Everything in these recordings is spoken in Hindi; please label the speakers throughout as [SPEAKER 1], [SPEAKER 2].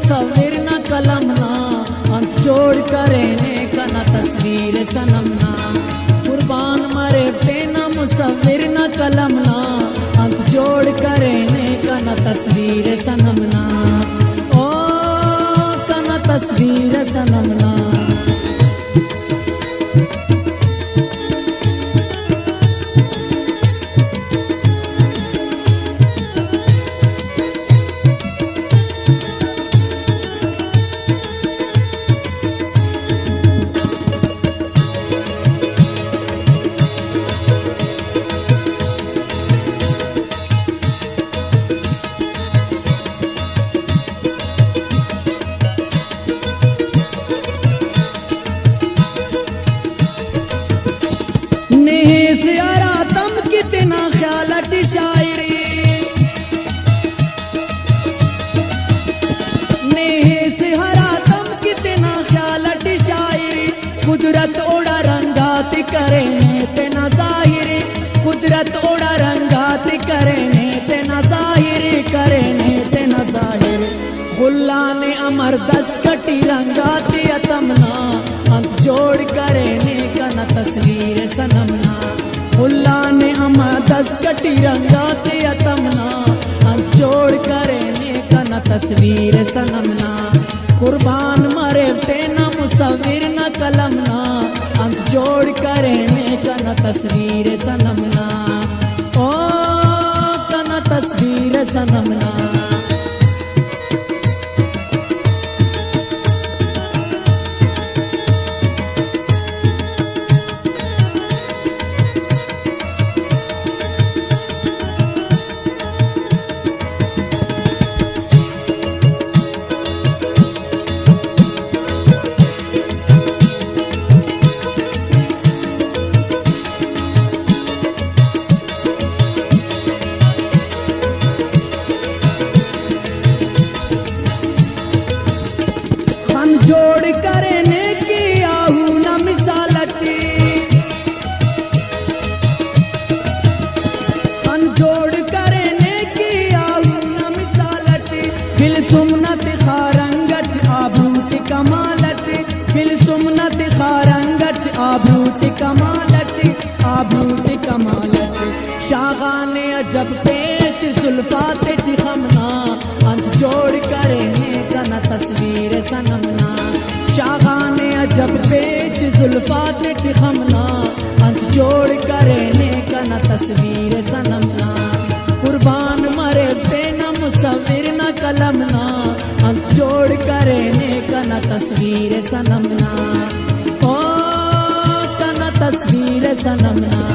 [SPEAKER 1] मुसव्विर न कलम ना, अंत जोड़ करे नेक न तस्वीर सनम ना। कुर्बान मरे पे न मुसव्विर न कलम ना, अंत जोड़ करे नेक न तस्वीर सनम ना। ओ कन तस्वीर सनम ना। कुदरत ओड़ा रंगात करे तेना जाहिर, कुदरत ओड़ा रंगात करे तेना जाहिर, करे तेना जाहिर। गुल्ला ने अमर दस्तकटी रंगात अतमना, अंत जोड़ करे कन तस्वीर सनम ना। गुल्ला ने अमर दस्तकटी रंगात अतमना, अंत जोड़ करे कन तस्वीर सनम ना। कुर्बान मरे तेना मुसव्विर न कलम ना, अंत जोड़ करे कन तस्वीर सनम ना। ओ कन तस्वीर सनम ना। जोड़ करे की आहू न मिसालती, जोड़ करे की आहू न मिसालती। Fill सुमनत खारंगत आभूत कमालत, fill सुमनत खारंगत आभूत कमालत, आभूत कमालत। शागाने अजब पेच सुल्फात चिखमना, अंत जोड़ करे कन तस्वीर सनम ना। शागाने अजब पेच जुल्फात चिखमना, अंत जोड़ करे कन तस्वीर सनम ना। कुर्बान मरे तेना मुसव्विर न कलम ना, अंत जोड़ करे कन तस्वीर सनम ना। ओ कन तस्वीर सनम ना।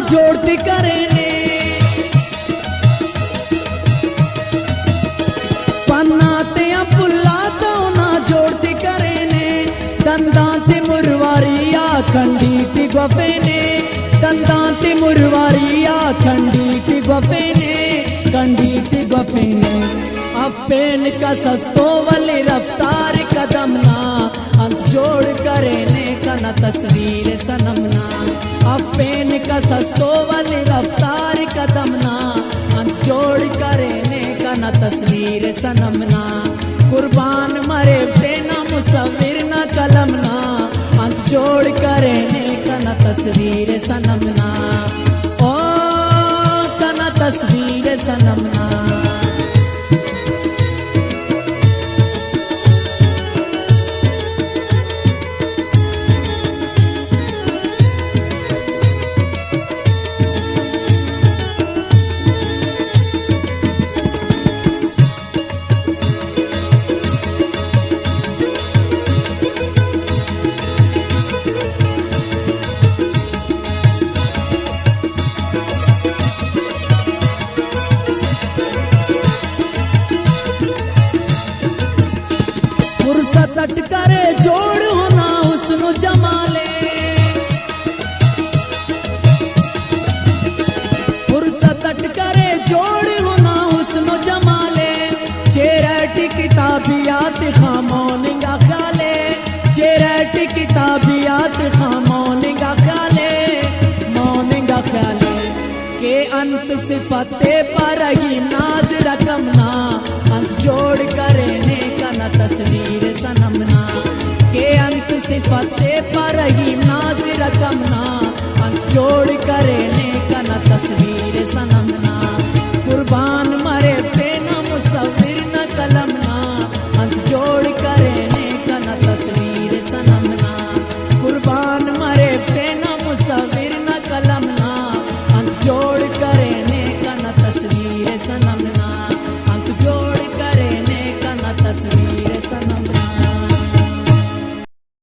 [SPEAKER 1] जोड़ती करे पन्नाते पुल्लाते ना जोड़ती करे दंदाते मुरवारिया खंडीती गफेने, दंदाते मुरवारिया खंडीती गफेने, खंडीती गफेने। अपेन का सस्तो वाली रफ्तार कदम ना, अंत जोड़ करे कन तस्वीर सनम ना। अपेन का सस्तो वाली रफ्तार कदम ना, अंत जोड़ करे कन तस्वीर सनम ना। कुर्बान मरे तेना मुसव्विर न कलम ना, अंत जोड़ करे कन तस्वीर सनम ना। ओ कन तस्वीर सनम ना। किताबियात खां मौनिगा ख्याले के अंत सिफते पर ही नाज रकमना अंत जोड़ करे ने कना तस्वीर सनमना के अंत सिफते पर ही नाज रकमना